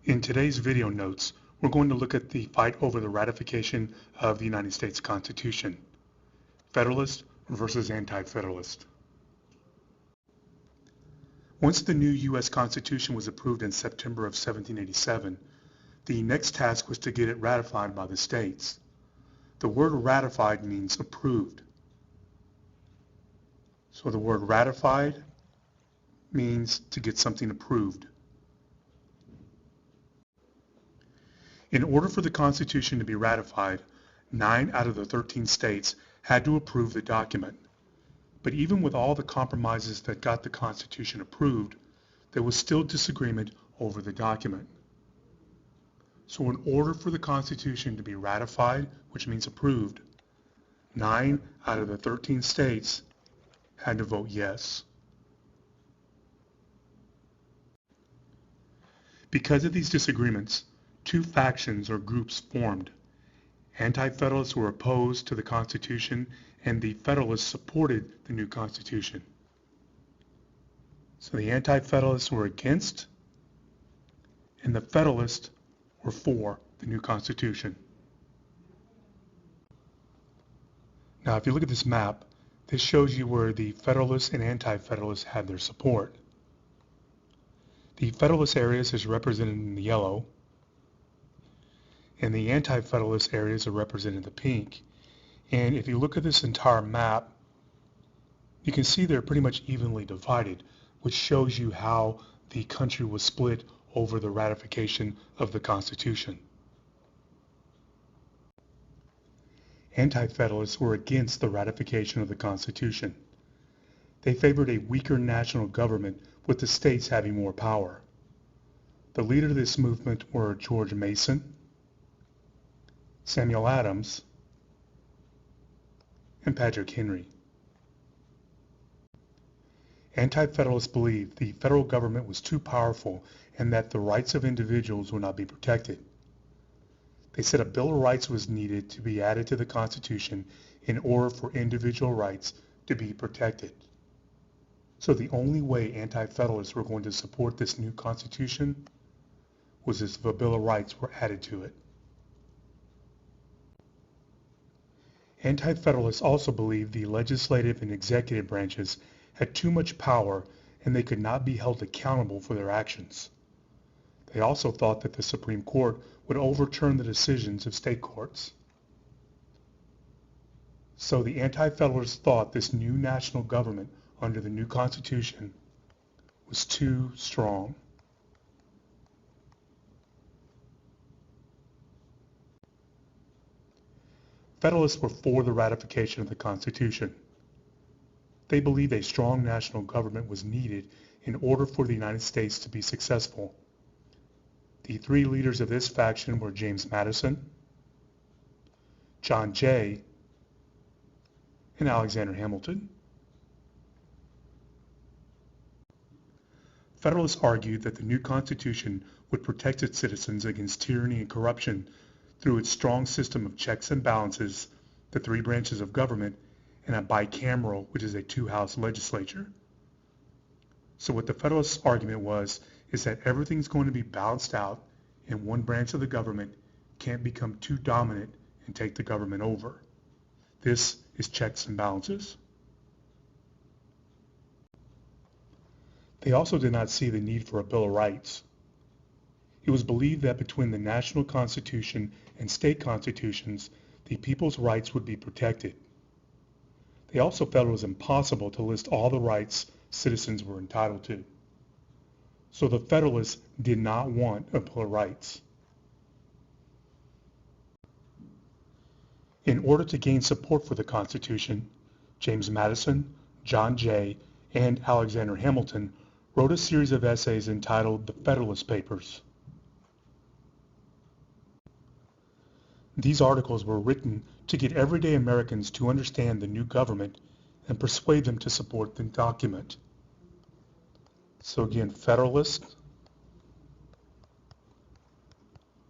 In today's video notes, we're going to look at the fight over the ratification of the United States Constitution. Federalist versus Anti-Federalist. Once the new U.S. Constitution was approved in September of 1787, the next task was to get it ratified by the states. The word ratified means approved. So the word ratified means to get something approved. In order for the Constitution to be ratified, 9 out of the 13 states had to approve the document. But even with all the compromises that got the Constitution approved, there was still disagreement over the document. So in order for the Constitution to be ratified, which means approved, 9 out of the 13 states had to vote yes. Because of these disagreements, 2 factions or groups formed. Anti-Federalists were opposed to the Constitution, and the Federalists supported the new Constitution. So the Anti-Federalists were against, and the Federalists were for the new Constitution. Now, if you look at this map, this shows you where the Federalists and Anti-Federalists had their support. The Federalist areas is represented in the yellow, and the Anti-Federalist areas are represented in the pink. And if you look at this entire map, you can see they're pretty much evenly divided, which shows you how the country was split over the ratification of the Constitution. Anti-Federalists were against the ratification of the Constitution. They favored a weaker national government with the states having more power. The leader of this movement were George Mason, Samuel Adams, and Patrick Henry. Anti-Federalists believed the federal government was too powerful and that the rights of individuals would not be protected. They said a Bill of Rights was needed to be added to the Constitution in order for individual rights to be protected. So the only way Anti-Federalists were going to support this new Constitution was if a Bill of Rights were added to it. Anti-Federalists also believed the legislative and executive branches had too much power and they could not be held accountable for their actions. They also thought that the Supreme Court would overturn the decisions of state courts. So the Anti-Federalists thought this new national government under the new Constitution was too strong. Federalists were for the ratification of the Constitution. They believed a strong national government was needed in order for the United States to be successful. The 3 leaders of this faction were James Madison, John Jay, and Alexander Hamilton. Federalists argued that the new Constitution would protect its citizens against tyranny and corruption through its strong system of checks and balances, the 3 branches of government, and a bicameral, which is a 2-house legislature. So what the Federalist argument was is that everything's going to be balanced out and one branch of the government can't become too dominant and take the government over. This is checks and balances. They also did not see the need for a Bill of Rights. It was believed that between the national constitution and state constitutions, the people's rights would be protected. They also felt it was impossible to list all the rights citizens were entitled to. So the Federalists did not want a Bill of Rights. In order to gain support for the Constitution, James Madison, John Jay, and Alexander Hamilton wrote a series of essays entitled the Federalist Papers. These articles were written to get everyday Americans to understand the new government and persuade them to support the document. So again, Federalists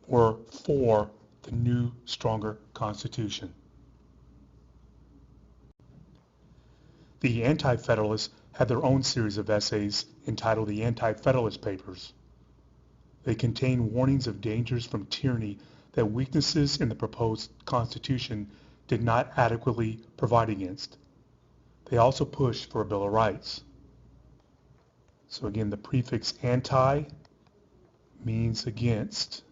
were for the new, stronger Constitution. The Anti-Federalists had their own series of essays entitled the Anti-Federalist Papers. They contain warnings of dangers from tyranny that weaknesses in the proposed Constitution did not adequately provide against. They also pushed for a Bill of Rights. So again, the prefix anti means against.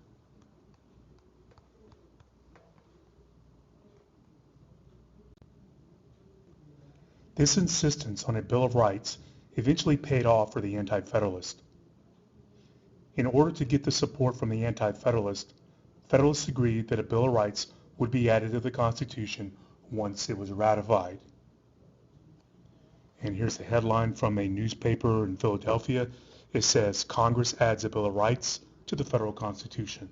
This insistence on a Bill of Rights eventually paid off for the Anti-Federalists. In order to get the support from the Anti-Federalists, Federalists agreed that a Bill of Rights would be added to the Constitution once it was ratified. And here's the headline from a newspaper in Philadelphia. It says, Congress adds a Bill of Rights to the federal Constitution.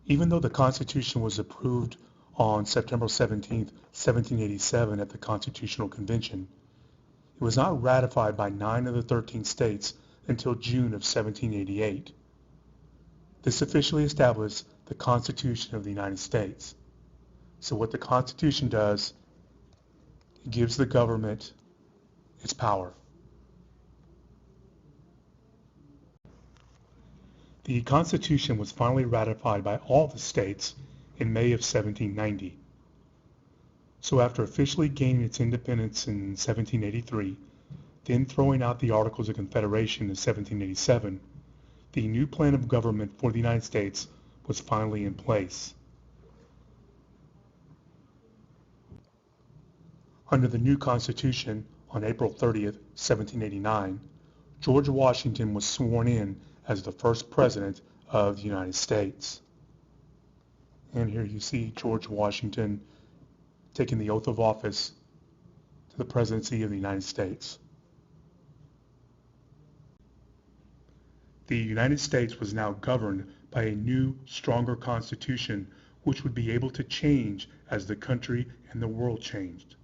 Even though the Constitution was approved on September 17, 1787 at the Constitutional Convention, it was not ratified by 9 of the 13 states until June of 1788. This officially established the Constitution of the United States. So what the Constitution does, it gives the government its power. The Constitution was finally ratified by all the states in May of 1790. So after officially gaining its independence in 1783, then throwing out the Articles of Confederation in 1787, the new plan of government for the United States was finally in place. Under the new Constitution, on April 30th, 1789, George Washington was sworn in as the first President of the United States. And here you see George Washington taking the oath of office to the presidency of the United States. The United States was now governed by a new, stronger Constitution which would be able to change as the country and the world changed.